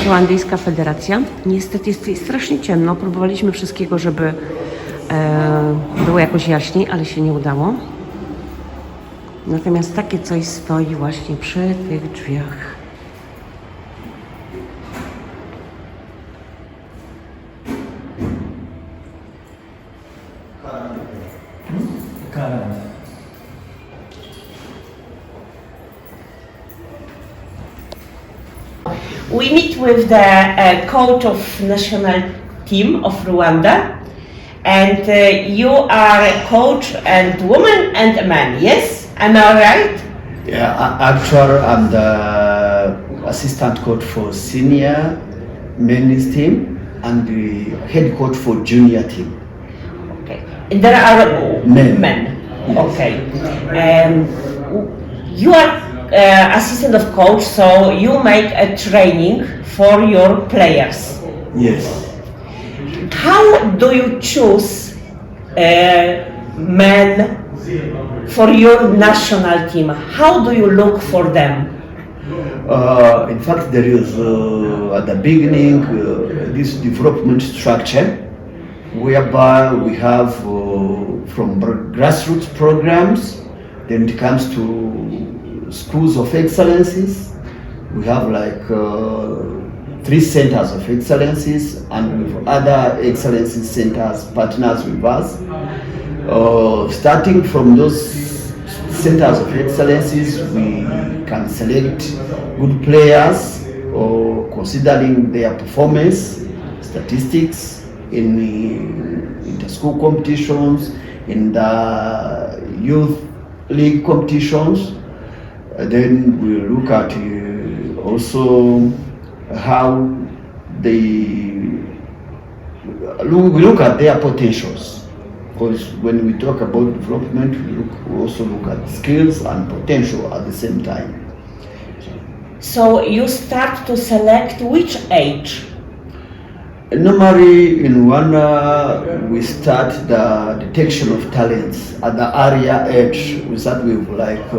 Rwandyjska Federacja. Niestety jest tutaj strasznie ciemno. Próbowaliśmy wszystkiego, żeby było jakoś jaśniej, ale się nie udało. Natomiast takie coś stoi właśnie przy tych drzwiach. We meet with the coach of national team of Rwanda, and you are a coach and woman and a man, yes? Am I right? Yeah, actually I'm the assistant coach for senior men's team and the head coach for junior team. Okay. And there are men. Yes. Okay. You are assistant of coach, so you make a training for your players. Yes. How do you choose men for your national team? How do you look for them? In fact, there is at the beginning this development structure whereby we have from grassroots programs, then it comes to schools of excellences. We have like 3 centers of excellences and with other excellences centers partners with us. Starting from those centers of excellences, we can select good players or considering their performance, statistics in the school competitions, in the youth league competitions. Then we look at also how we look at their potentials, because when we talk about development, we also look at skills and potential at the same time. So you start to select which age? Normally in Rwanda, we start the detection of talents at the area age. We start with like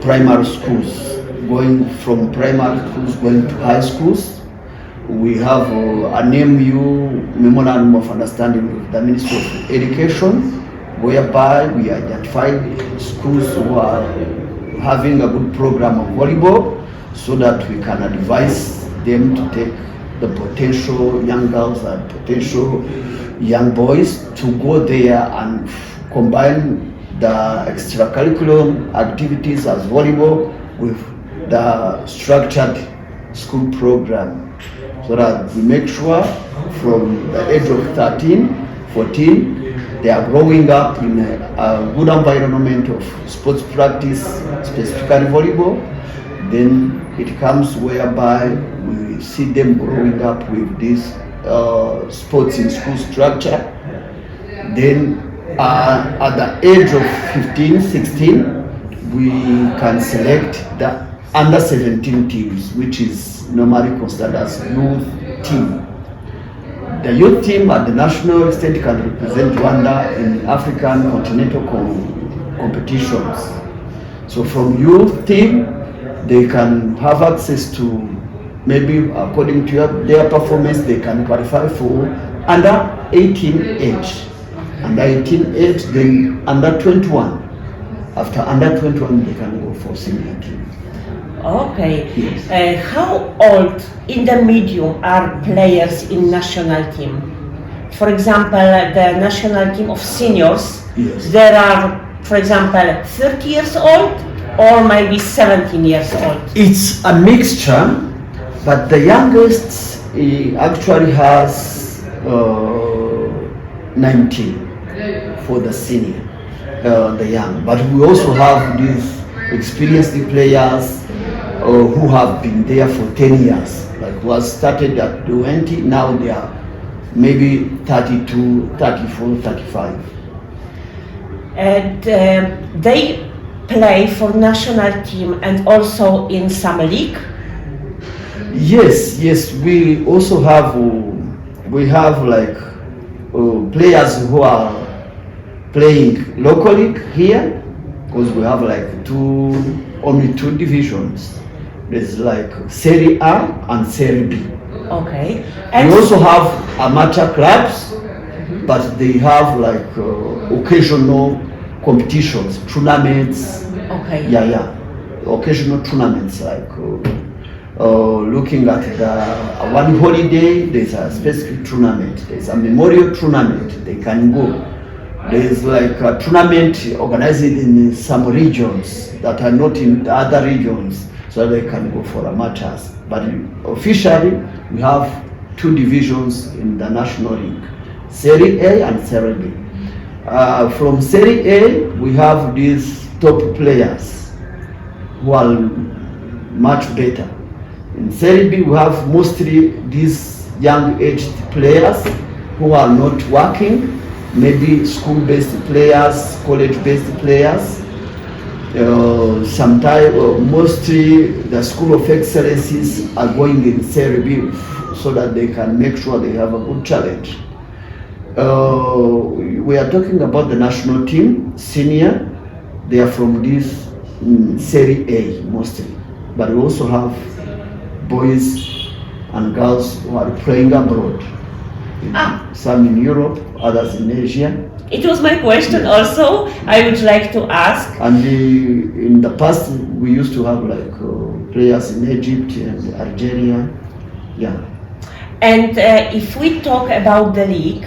primary schools, going from primary schools going to high schools. We have an MU, Memorandum of Understanding with the Ministry of Education, whereby we identify schools who are having a good program of volleyball so that we can advise them to take the potential young girls and potential young boys to go there and combine the extracurricular activities as volleyball with the structured school program, so that we make sure from the age of 13, 14, they are growing up in a good environment of sports practice, specifically volleyball. Then it comes whereby we see them growing up with this sports in school structure. Then at the age of 15, 16, we can select the under 17 teams, which is normally considered as youth team. The youth team at the national extent can represent Rwanda in African continental competitions. So from youth team, they can have access to, maybe according to their performance, they can qualify for under 18 age. Under 18 age, then under 21. After under 21, they can go for senior team. Okay. Yes. How old in the medium are players in national team? For example, the national team of seniors, Yes. there are, for example, 30 years old or maybe 17 years old. It's a mixture, but the youngest actually has 19 for the senior, the young. But we also have these experienced players who have been there for 10 years, like was started at 20, now they are maybe 32, 34, 35. And they play for national team and also in some league? Yes, we also have like players who are playing locally here, because we have like only two divisions. There's like Serie A and Serie B. Okay. We also have amateur clubs, but they have like occasional competitions, tournaments. Okay. Yeah. Occasional tournaments like looking at the one holiday, there's a specific tournament, there's a memorial tournament, they can go. There's like a tournament organized in some regions that are not in the other regions, so they can go for amateurs. But officially, we have two divisions in the National League, Serie A and Serie B. From Serie A, we have these top players who are much better. In Serie B, we have mostly these young-aged players who are not working, maybe school-based players, college-based players. Sometimes, mostly the school of excellences are going in Serie B so that they can make sure they have a good challenge. We are talking about the national team, senior. They are from this Serie A mostly, but we also have boys and girls who are playing abroad. Some in Europe, others in Asia. It was my question also. I would like to ask. And in the past, we used to have like players in Egypt and Algeria. Yeah. And if we talk about the league,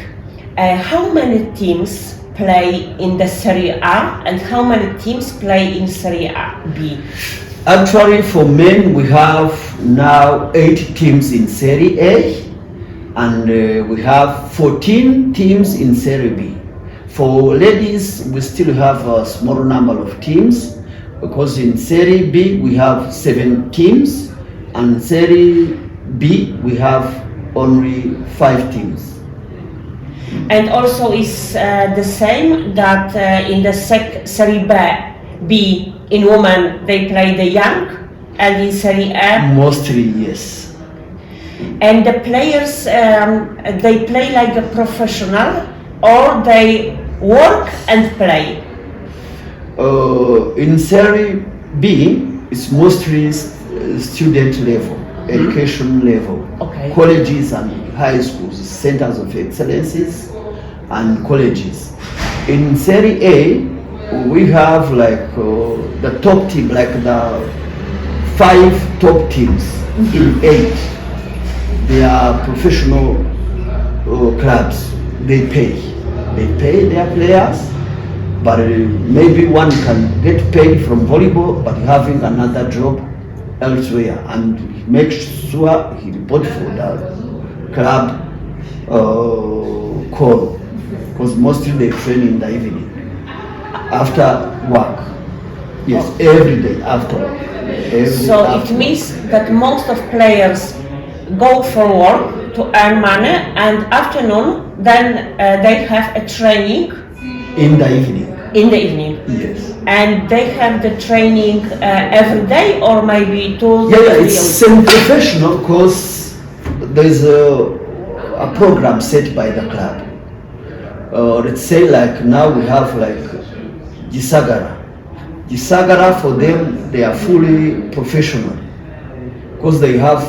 how many teams play in the Serie A and how many teams play in Serie B? Actually, for men, we have now 8 teams in Serie A, and we have 14 teams in Serie B. For ladies, we still have a small number of teams, because in Serie B we have 7 teams, and Serie B we have only 5 teams. And also is the same that in the Serie B in women they play the young, and in Serie A? Mostly, yes. And the players, they play like a professional, or they work and play? In Serie B, it's mostly student level, education level. Okay. Colleges and high schools, centers of excellences and colleges. In Serie A, we have like the top team, like the 5 top teams in 8. They are professional clubs. They pay their players, but maybe one can get paid from volleyball but having another job elsewhere, and make sure he report for the club call, because mostly they train in the evening after work. Yes, every day after work. It means that most of players go for work to earn money, and afternoon then they have a training in the evening. In the evening. Yes. And they have the training every day, or maybe 2 Yeah, it's semi-professional, because there is a program set by the club. Let's say like now we have like Gisagara. Gisagara, for them, they are fully professional, because they have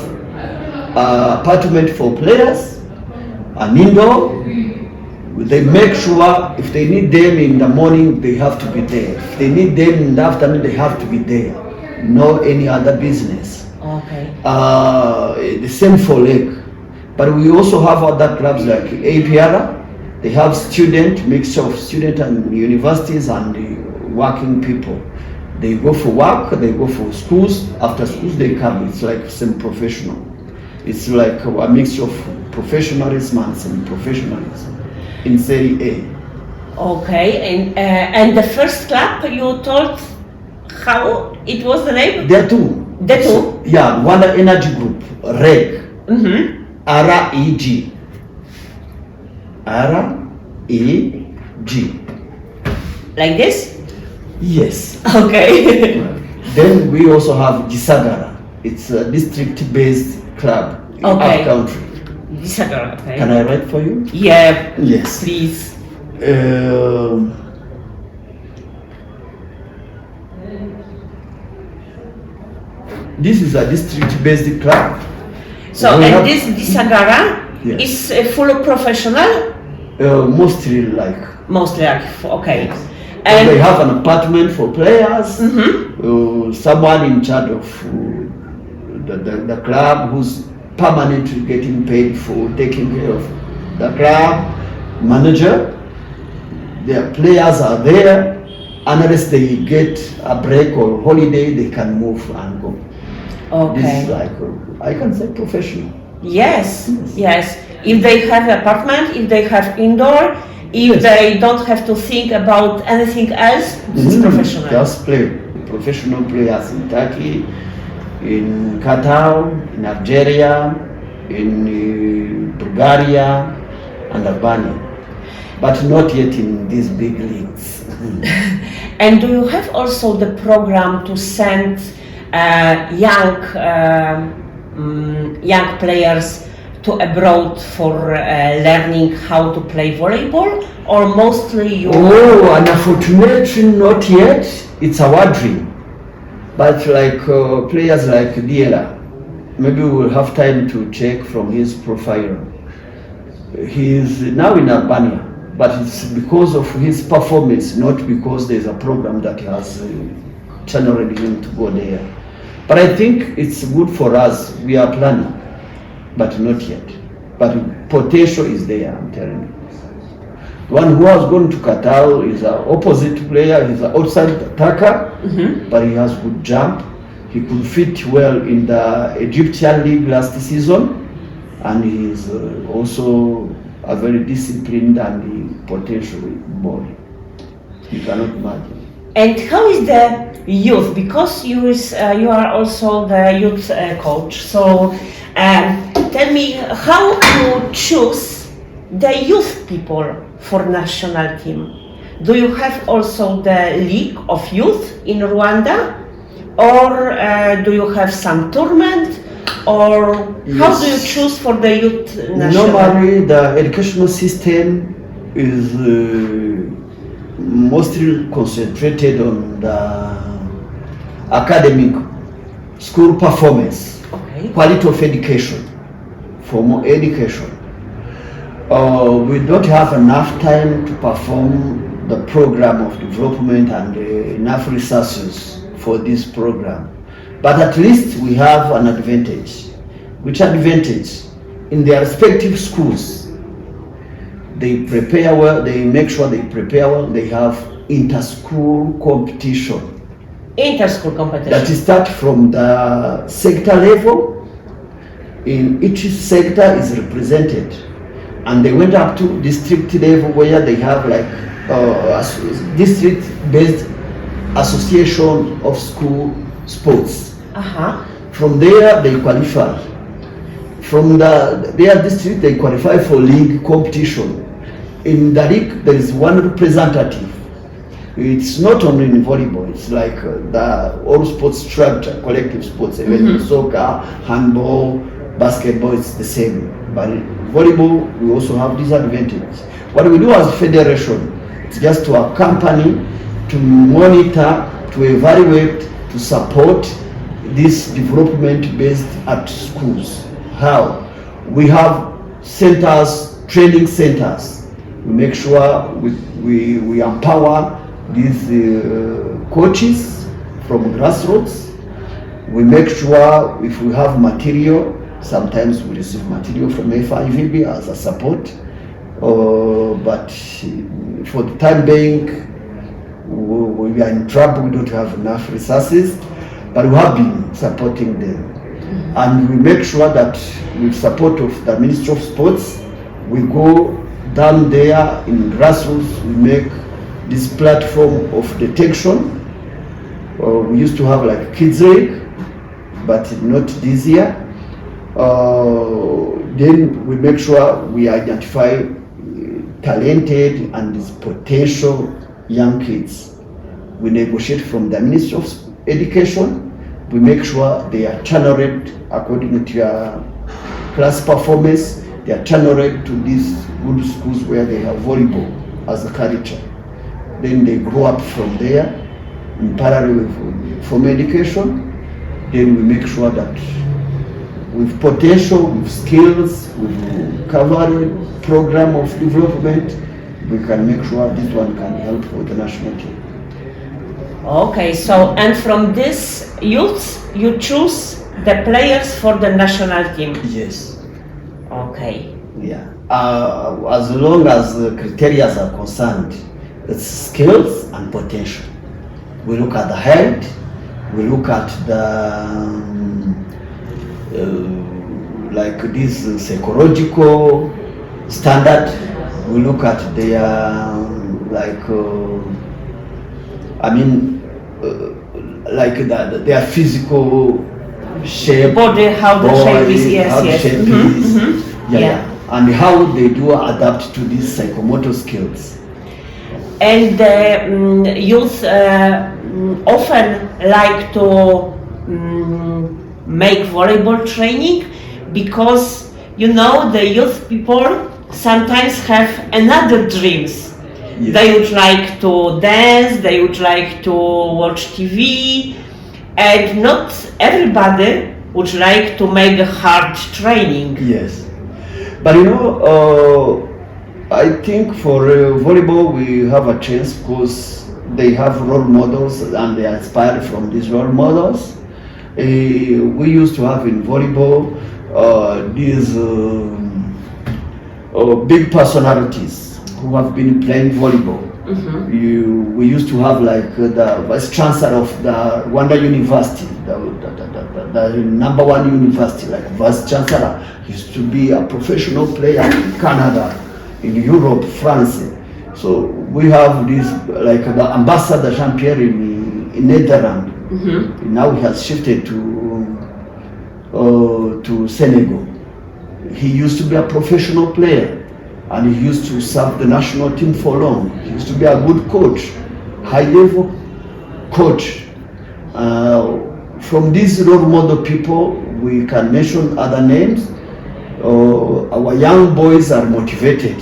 an apartment for players, an indoor. They make sure if they need them in the morning, they have to be there. If they need them in the afternoon, they have to be there. No any other business. Okay. The same for leg. But we also have other clubs like APR. They have mixture of student and universities and working people. They go for work, they go for schools. After schools, they come. It's like semi-professional. It's like a mixture of professionalism and semi-professionalism in Serie A. Okay, and the first club you told how it was the name? There are 2. The 2? Yeah, Rwanda Energy Group, REG. REG. REG. Like this? Yes. Okay. Then we also have Gisagara. It's a district-based club in our country. Gisagara, okay. Can I write for you? Yeah. Yes. Please. This is a district-based club. So, We and have- this Sagara Yes. is full of professional? Mostly like. Mostly, okay. And they And have an apartment for players, someone in charge of the club who's permanently getting paid for taking care of the club, manager. Their players are there, unless they get a break or holiday, they can move and go. This is okay. like, I can say professional. Yes, yes. If they have apartment, if they have indoor, if they don't have to think about anything else, it's professional. Just play. Professional players in Turkey, in Qatar, in Algeria, in Bulgaria, and Albania, but not yet in these big leagues. And do you have also the program to send young players to abroad for learning how to play volleyball, or mostly you? Oh, and unfortunately not yet. It's our dream. But like players like Diela, maybe we'll have time to check from his profile. He is now in Albania, but it's because of his performance, not because there's a program that has channeled him to go there. But I think it's good for us. We are planning, but not yet. But potential is there, I'm telling you. The one who has gone to Qatar is an opposite player. He's an outside attacker, but he has good jump. He could fit well in the Egyptian league last season, and he is also a very disciplined and potential boy. You cannot imagine. And how is the youth? Because you are also the youth coach. So tell me how you choose the youth people for national team. Do you have also the league of youth in Rwanda, or do you have some tournament, or how do you choose for the youth national? Normally, the educational system is mostly concentrated on the academic school performance, Okay. quality of education, formal education. We don't have enough time to perform the program of development and enough resources for this program. But at least we have an advantage. Which advantage? In their respective schools, they prepare well, they make sure they prepare well, they have inter-school competition. Inter-school competition. That is start from the sector level. In each sector is represented, and they went up to district level where they have like district-based association of school sports. From there they qualify. From their district they qualify for league competition. In the league there is one representative. It's not only in volleyball, it's like the all sports structure, collective sports, even soccer, handball, basketball, it's the same. But in volleyball, we also have disadvantages. What we do as a federation, it's just to accompany, to monitor, to evaluate, to support this development based at schools. How? We have centers, training centers. We make sure we empower these coaches from grassroots. We make sure if we have material, sometimes we receive material from FIVB as a support, but for the time being, we are in trouble. We don't have enough resources, but we have been supporting them. And we make sure that with support of the Ministry of Sports, we go down there in grassroots, we make this platform of detection. We used to have like kids league, but not this year. Then we make sure we identify talented and potential young kids. We negotiate from the Ministry of Education. We make sure they are channeled according to their class performance. They are channeled to these good schools where they have volleyball as a culture. Then they grow up from there in parallel with formal education. then we make sure that with potential, with skills, with covered program of development, we can make sure this one can help for the national team. Okay, so and from this youth, you choose the players for the national team. Yes. Okay. Yeah. As long as the criteria are concerned, it's skills and potential. We look at the head, we look at the like this psychological standard. We look at their their physical shape, Body, how the shape is, yes, how the yes. shape Mhm, is. mhm. Yeah. And how they do adapt to these psychomotor skills. And the youth often like to make volleyball training because you know the youth people sometimes have another dreams. Yes. They would like to dance, they would like to watch TV, and not everybody would like to make a hard training. Yes. But I think for volleyball we have a chance because they have role models and they are inspired from these role models. We used to have in volleyball these big personalities who have been playing volleyball. Mm-hmm. We used to have like the vice chancellor of the Rwanda University, the number one university, like vice chancellor, used to be a professional player in Canada, in Europe, France. So we have this like the ambassador Jean-Pierre in Netherlands. Mm-hmm. Now he has shifted to Senegal. He used to be a professional player and he used to serve the national team for long. He used to be a good coach, high level coach. From these role model people, we can mention other names. Our young boys are motivated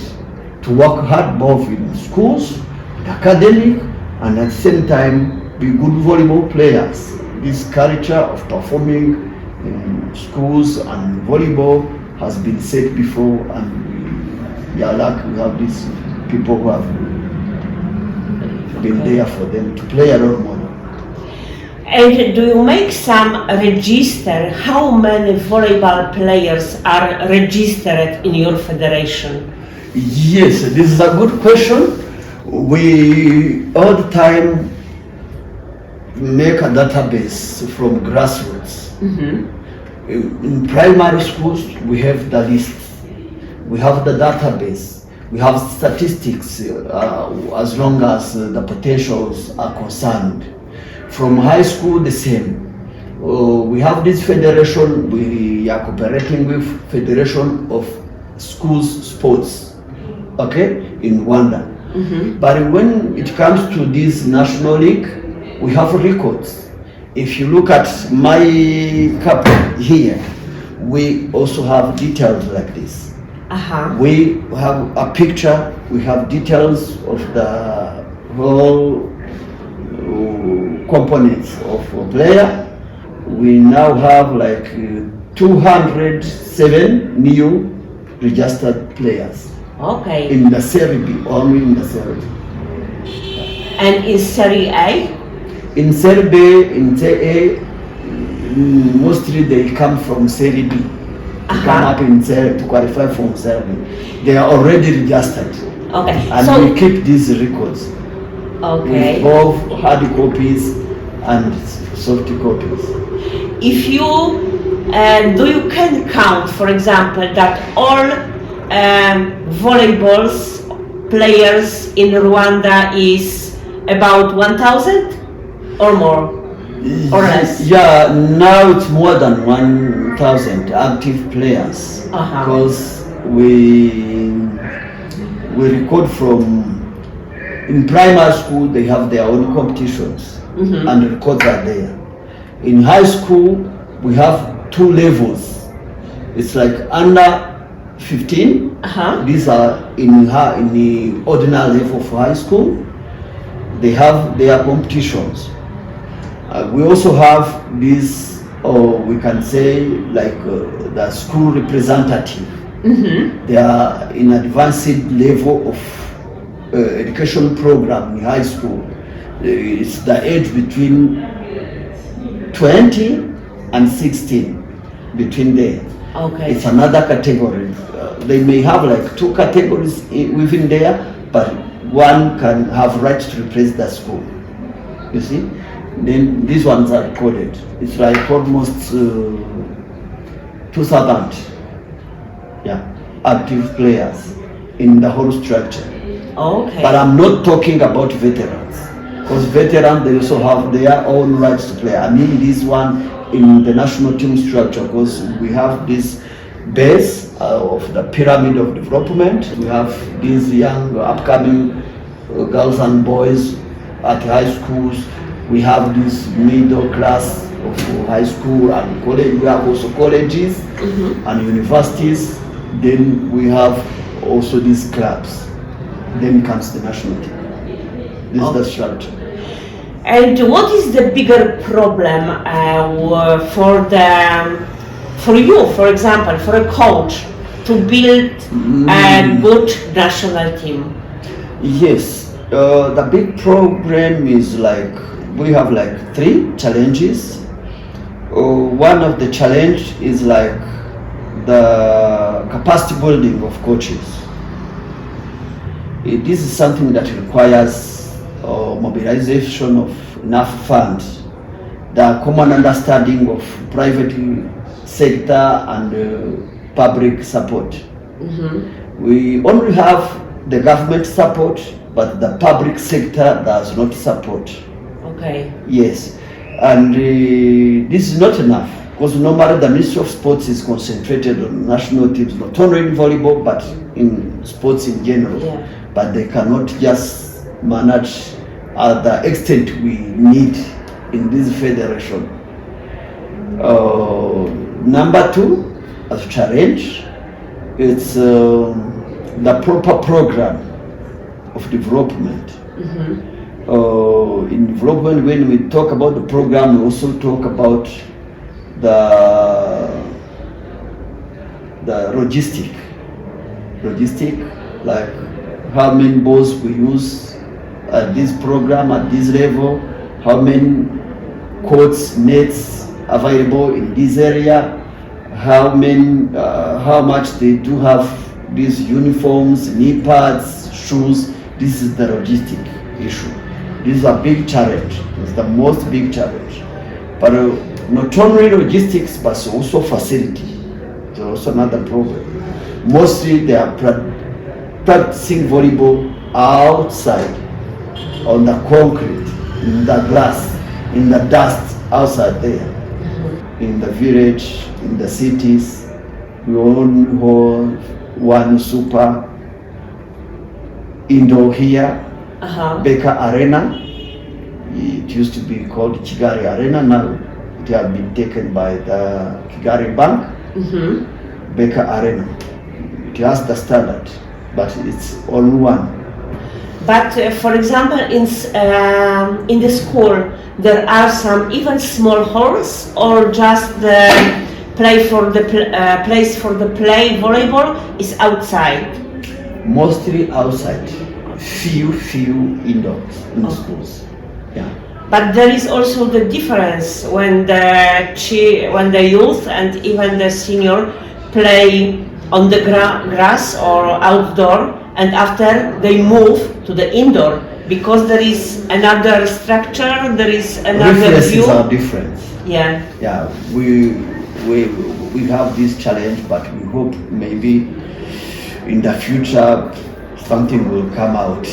to work hard both in schools, academic, and at the same time be good volleyball players. This culture of performing in schools and volleyball has been said before, and we are lucky we have these people who have been there for them to play a role model. And do you make some register? How many volleyball players are registered in your federation? Yes, this is a good question. We all the time make a database from grassroots. Mm-hmm. In primary schools, we have the list. We have the database. We have statistics as long as the potentials are concerned. From high school, the same. We have this federation. We are cooperating with Federation of Schools Sports, okay, in Rwanda. Mm-hmm. But when it comes to this national league, we have records. If you look at my cup here, we also have details like this. Uh-huh. We have a picture, we have details of the whole components of a player. We now have like 207 new registered players. Okay. In the Serie B, only in the Serie B. And in Serie A? In Serie B, in Serie A, mostly they come from Serie B. To come up in Serie, to qualify from Serie B. They are already registered. Okay. And so, we keep these records. okay. With both hard copies and soft copies. If you you can count, for example, that all volleyballs players in Rwanda is about 1,000 or more or less? Yeah, now it's more than 1,000 active players. Uh-huh. Because we record from, in primary school they have their own competitions. Mm-hmm. And the records are there. In high school we have 2 levels. It's like under 15. Uh-huh. These are in the ordinary level for high school. They have their competitions. We also have these or we can say like the school representative. They are in advanced level of education program in high school. It's the age between 20 and 16, between there. Okay. It's another category. They may have like two categories within there, but one can have right to replace the school. You see? Then these ones are coded. It's like almost 2,000 active players in the whole structure. Okay. But I'm not talking about veterans, because veterans, they also have their own rights to play. I mean this one in the national team structure, because we have this base of the pyramid of development. We have these young upcoming girls and boys at high schools. We have this middle class of high school and college. We have also colleges and universities. Then we have also these clubs. Then comes the national team. This is the structure. And what is the bigger problem for you, for example, for a coach, to build a good national team? Yes, the big problem is like we have like 3 challenges. One of the challenge is like the capacity building of coaches. This is something that requires mobilization of enough funds, the common understanding of private sector and public support. We only have the government support, but the public sector does not support. Okay. Yes, and this is not enough, because normally the Ministry of Sports is concentrated on national teams, not only in volleyball, but in sports in general. Yeah. But they cannot just manage at the extent we need in this federation. Number 2, as challenge, it's the proper program of development. In development, when we talk about the program, we also talk about the logistic, like how many balls we use at this program, at this level, how many courts, nets available in this area, how much they do have these uniforms, knee pads, shoes. This is the logistic issue. This is a big challenge. It's the most big challenge. But not only logistics, but also facility. It's also another problem. Mostly they are practicing volleyball outside, on the concrete, in the glass, in the dust, outside there. In the village, in the cities, we only hold one super indoor here, Beka Arena. It used to be called Kigali Arena. Now it has been taken by the Kigali Bank. Beka Arena. It has the standard, but it's only one. But for example, in the school, there are some even small halls, or just the place for the play volleyball is outside. Mostly outside. Few indoors in schools. Yeah. But there is also the difference when the youth and even the senior play on the grass or outdoor, and after they move to the indoor, because there is another structure, there is another view. Reflexes are different. Yeah. Yeah, we have this challenge, but we hope maybe in the future something will come out.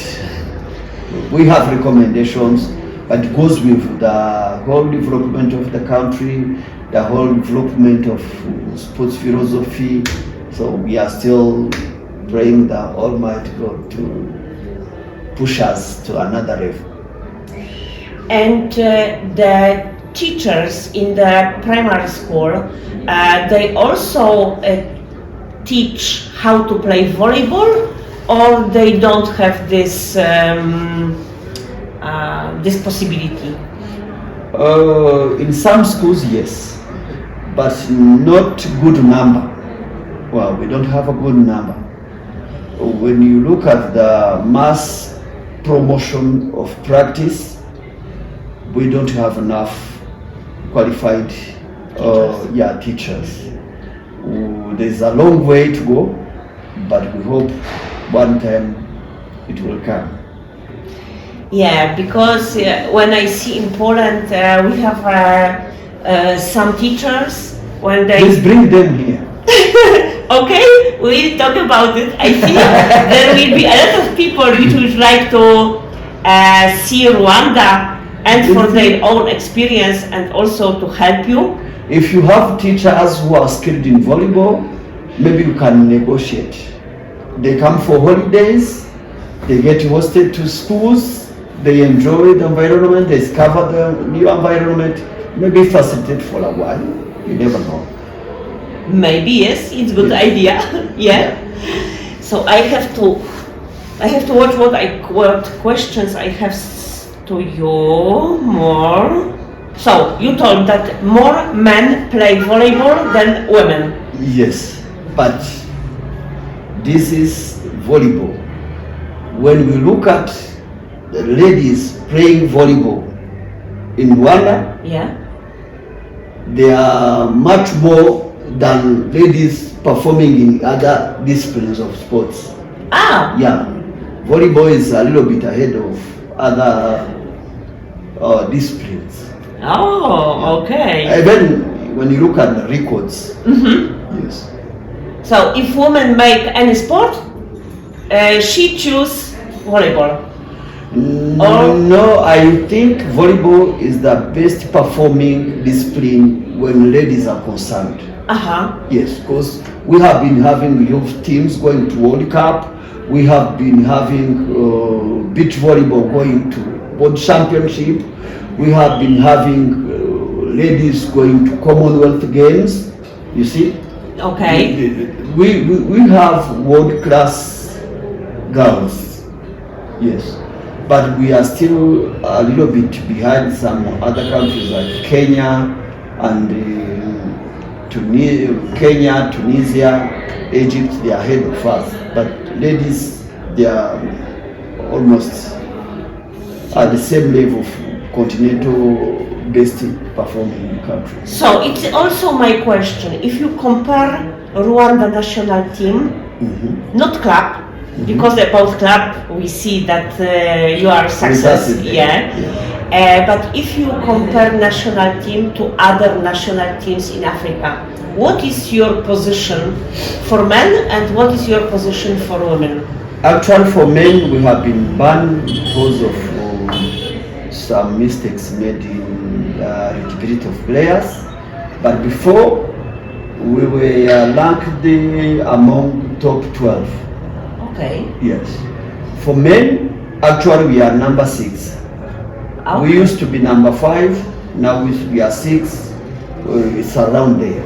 We have recommendations, but it goes with the whole development of the country, the whole development of sports philosophy. So we are still praying the Almighty God to push us to another level. And the teachers in the primary school, they also teach how to play volleyball, or they don't have this this possibility? In some schools, yes. but not good number. Well, we don't have a good number. When you look at the mass promotion of practice, we don't have enough qualified teachers. There's a long way to go, but we hope one time it will come. Yeah, because when I see in Poland, we have some teachers when they... Please bring them here. Okay, we'll talk about it. I think there will be a lot of people which would like to see Rwanda and for their own experience and also to help you. If you have teachers who are skilled in volleyball, maybe you can negotiate. They come for holidays, they get hosted to schools, they enjoy the environment, they discover the new environment, maybe facilitate for a while, you never know. Maybe, yes, it's a good idea. Yeah. So I have to watch what questions I have to you more. So you told that more men play volleyball than women. Yes, but this is volleyball. When we look at the ladies playing volleyball in Rwanda, yeah, they are much more than ladies performing in other disciplines of sports. Ah. Yeah, volleyball is a little bit ahead of other disciplines. Oh, okay. Even when you look at the records, yes. So if women make any sport, she choose volleyball. No, I think volleyball is the best performing discipline when ladies are concerned. Yes, because we have been having youth teams going to World Cup. We have been having beach volleyball going to World Championship. We have been having ladies going to Commonwealth Games. You see? Okay. We have world class girls. Yes. But we are still a little bit behind some other countries like Kenya and Tunisia, Egypt. They are ahead of us. But ladies, they are almost at the same level of continental best performing countries. So it's also my question. If you compare Rwanda national team, not club, because about club we see that you are successful, but if you compare national team to other national teams in Africa, what is your position for men and what is your position for women? Actually, for men, we have been banned because of some mistakes made in eligibility of players. But before, we were ranked among top 12. Okay. Yes. For men, actually we are number 6. Okay. We used to be number 5, now we are 6. It's around there.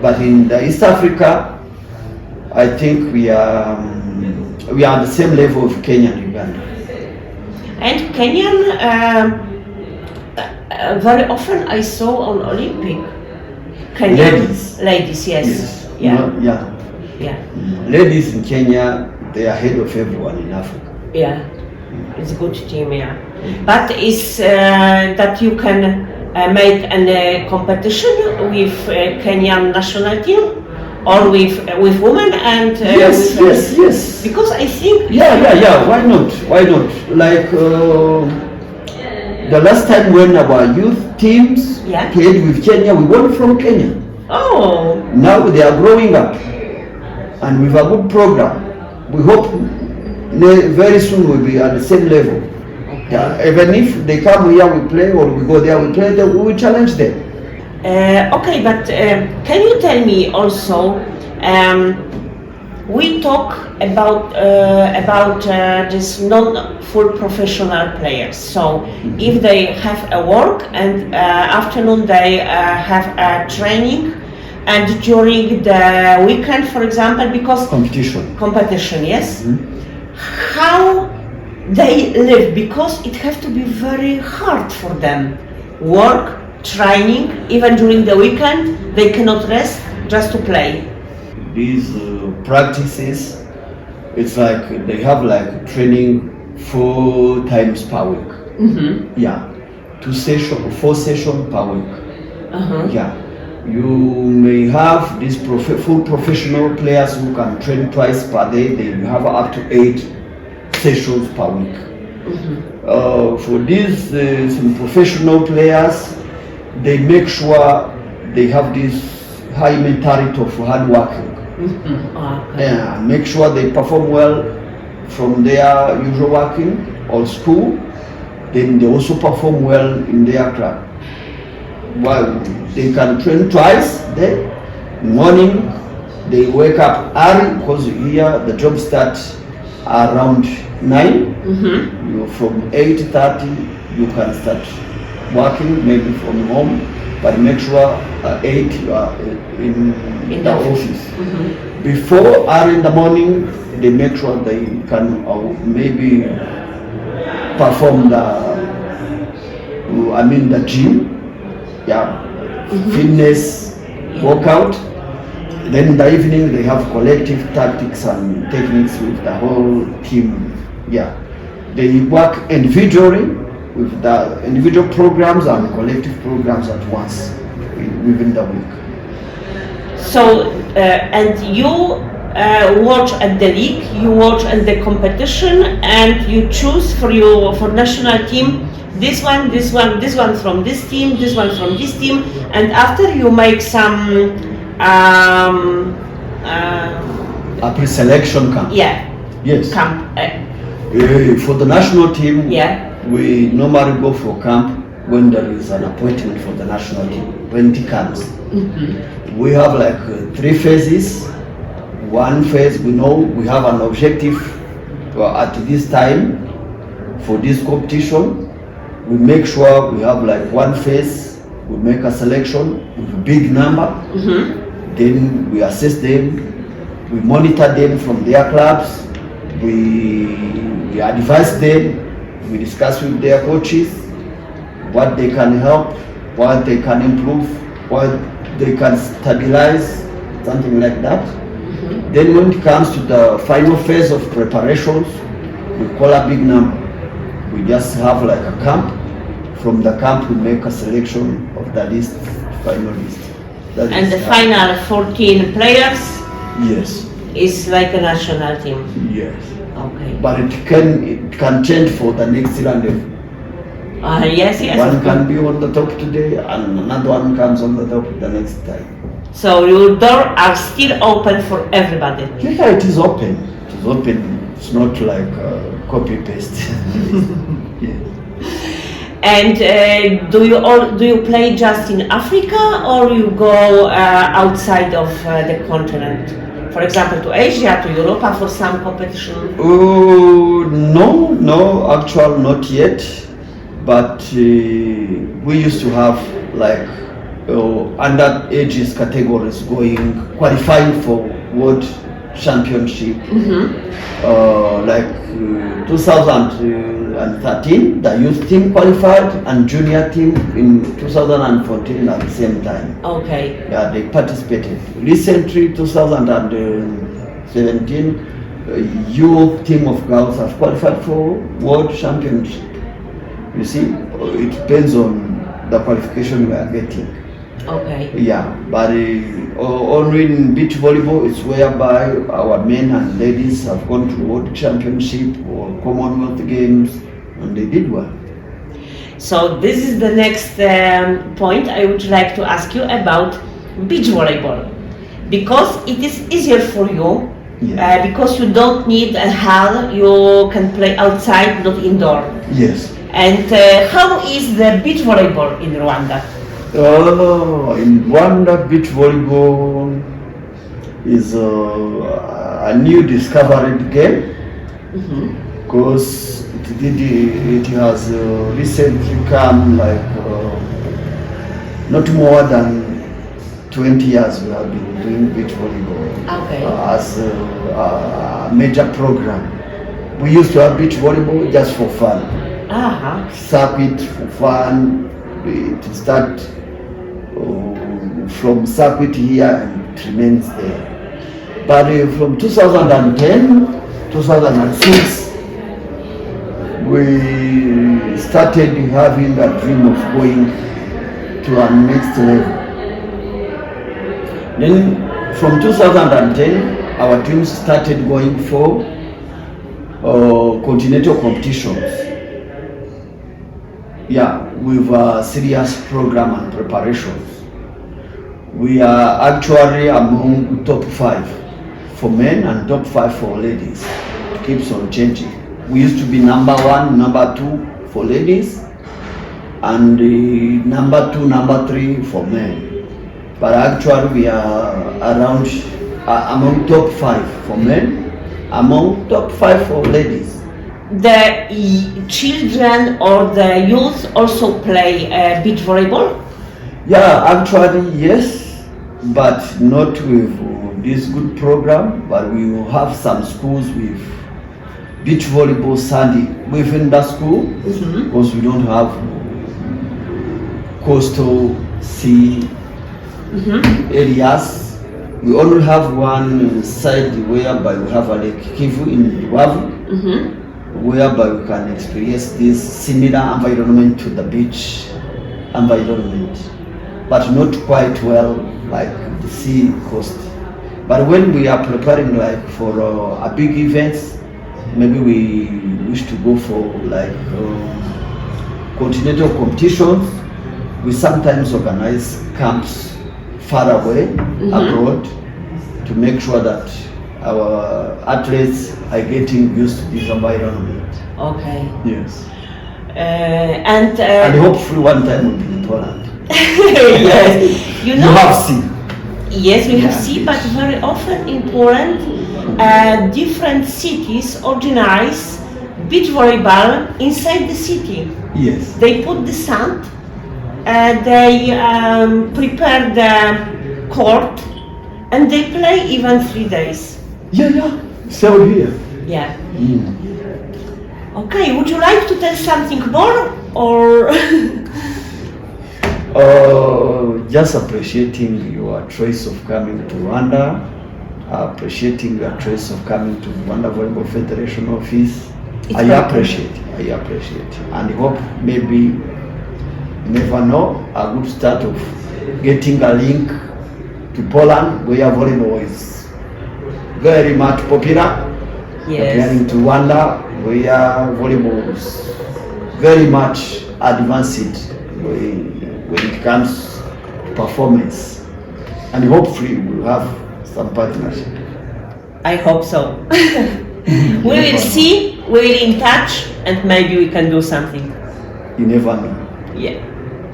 But in the East Africa, I think we are at the same level of Kenya and Uganda. And Kenyan, very often I saw on Olympic. Kenyan ladies, yes. Yeah. Ladies in Kenya, they are ahead of everyone in Africa. Yeah, it's a good team, yeah. But is that you can make a competition with Kenyan national team or with women and yes. Because I think why not? Like the last time when our youth teams played with Kenya, we won from Kenya. Oh. Now they are growing up, and with a good program. We hope very soon we'll be at the same level. Okay. Yeah, even if they come here, we play, or we go there, we play, then we will challenge them. Okay, but can you tell me also? We talk about this non-full professional players. So if they have a work and afternoon they have a training, and during the weekend, for example, because competition, yes. How they live, because it has to be very hard for them. Work, training, even during the weekend, they cannot rest just to play. These practices, it's like they have like training 4 times per week. Yeah, 4 sessions per week. Yeah, you may have these full professional players who can train twice per day. They have up to 8 sessions per week. For these some professional players, they make sure they have this high mentality of hard working. Yeah, make sure they perform well from their usual working or school. Then they also perform well in their club. Well, they can train twice day. Morning, they wake up early because here the job starts around 9. You from 8:30 you can start working, maybe from home, but make sure at 8 you are in the office. Before early in the morning, they make sure they can maybe perform the gym, fitness workout. Then in the evening they have collective tactics and techniques with the whole team. Yeah, they work individually with the individual programs and collective programs at once within the week. So, and you watch at the league, you watch at the competition, and you choose for national team this one from this team, this one from this team, and after you make some a pre-selection camp. Yeah. Yes. Camp. For the national team, Yeah. we normally go for camp when there is an appointment for the national team, when it comes. We have like 3 phases. One phase, we know we have an objective at this time for this competition. We make sure we have like one phase, we make a selection with a big number. Then we assess them, we monitor them from their clubs, we advise them, we discuss with their coaches what they can help, what they can improve, what they can stabilize, something like that. Then when it comes to the final phase of preparations, we call a big number. We just have like a camp. From the camp we make a selection of the list, final list. And the final 14 players Yes. is like a national team. Yes. Okay. But it can change for the next round. Yes. One can be on the top today and another one comes on the top the next time. So your door are still open for everybody. Yeah, it is open. It is open. It's not like copy paste. Yeah. And do you play just in Africa, or you go outside of the continent? For example, to Asia, to Europe for some competition? No, actually not yet. But we used to have like under ages categories qualifying for world championship. Like 2013, the youth team qualified and junior team in 2014 at the same time. Okay. Yeah, they participated. Recently, 2017, youth team of girls have qualified for world championship. You see, it depends on the qualification we are getting. Okay. Yeah, but only in beach volleyball, it's whereby our men and ladies have gone to world championship or Commonwealth Games, and they did well. So this is the next point I would like to ask you about beach volleyball, because it is easier for you. Yes. Because you don't need a hall, you can play outside, not indoor. Yes. And how is the beach volleyball in Rwanda? In Rwanda, beach volleyball is a new discovered game because it has recently come like not more than 20 years we have been doing beach volleyball as a major program. We used to have beach volleyball just for fun. Circuit for fun, It start from circuit here and it remains there. But from 2010, 2006, we started having a dream of going to our next level. Then from 2010, our dreams started going for continental competitions. Yeah, with a serious program and preparations. We are actually among top 5 for men and top 5 for ladies. It keeps on changing. We used to be number 1, number 2 for ladies, and number 2, number 3 for men. But actually we are around among top 5 for men, among top 5 for ladies. The children or the youth also play beach volleyball? Yeah, actually yes, but not with this good program, but we will have some schools with beach volleyball sandy within the school, because we don't have coastal sea areas. We only have one side whereby we have a Lake Kivu in Rwandy, whereby we can experience this similar environment to the beach environment, but not quite well like the sea coast. But when we are preparing like for a big events, maybe we wish to go for like continental competitions, we sometimes organize camps far away abroad to make sure that our athletes are getting used to this environment. Okay. Yes. And hopefully one time we'll be in Poland. yes, you know. You have seen. Yes, we have seen, but very often in Poland, different cities organize beach volleyball inside the city. Yes. They put the sand, they prepare the court, and they play even 3 days. Yeah. So here. Yeah. Okay, would you like to tell something more, or? Just appreciating your choice of coming to Rwanda, appreciating your choice of coming to Rwanda Volleyball Federation office. I appreciate, and hope maybe, you never know, a good start of getting a link to Poland, where volleyball is very much popular. Yes. Comparing to Rwanda, where volleyball is very much advanced when it comes to performance, and hopefully we'll have some partnership. I hope so. We will see, we will in touch, and maybe we can do something. You never know. Yeah.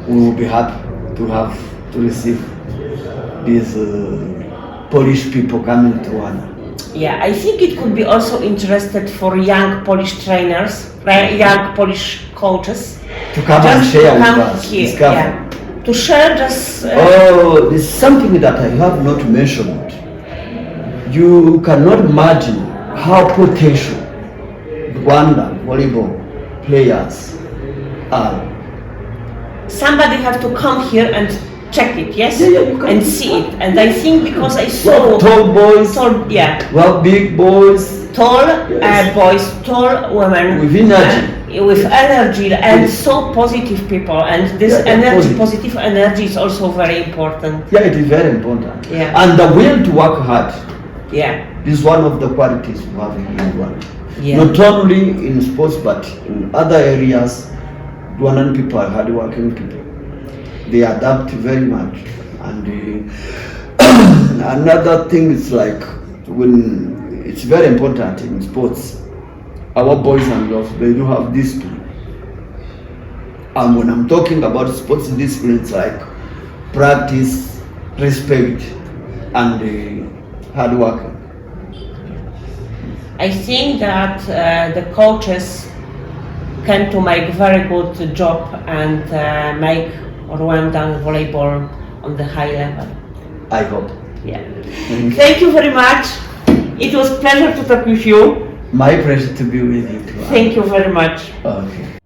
We will be happy to receive these Polish people coming to Rwanda. Yeah, I think it could be also interested for young Polish trainers, young Polish coaches. To come and share with us, here, discover. yeah. To share just... there's something that I have not mentioned. You cannot imagine how potential Rwanda volleyball players are. Somebody have to come here and check it, yes? Yeah, you can. And see it. And I think because I saw... Tall boys, big boys. Tall boys, tall women. With energy. With energy and so positive people, and this positive energy is also very important. Yeah, it is very important. Yeah. And the will to work hard. Yeah. This is one of the qualities we have in Rwanda. Yeah. Not only in sports but in other areas. Rwandan people are hardworking people. They adapt very much. And another thing is like when it's very important in sports. Our boys and girls, they do have discipline. And when I'm talking about sports discipline, it's like practice, respect, and hard work. I think that the coaches can to make very good job and make Rwandan volleyball on the high level. I hope. Yeah. Thank you very much. It was a pleasure to talk with you. My pleasure to be with you too. Thank you very much. Okay.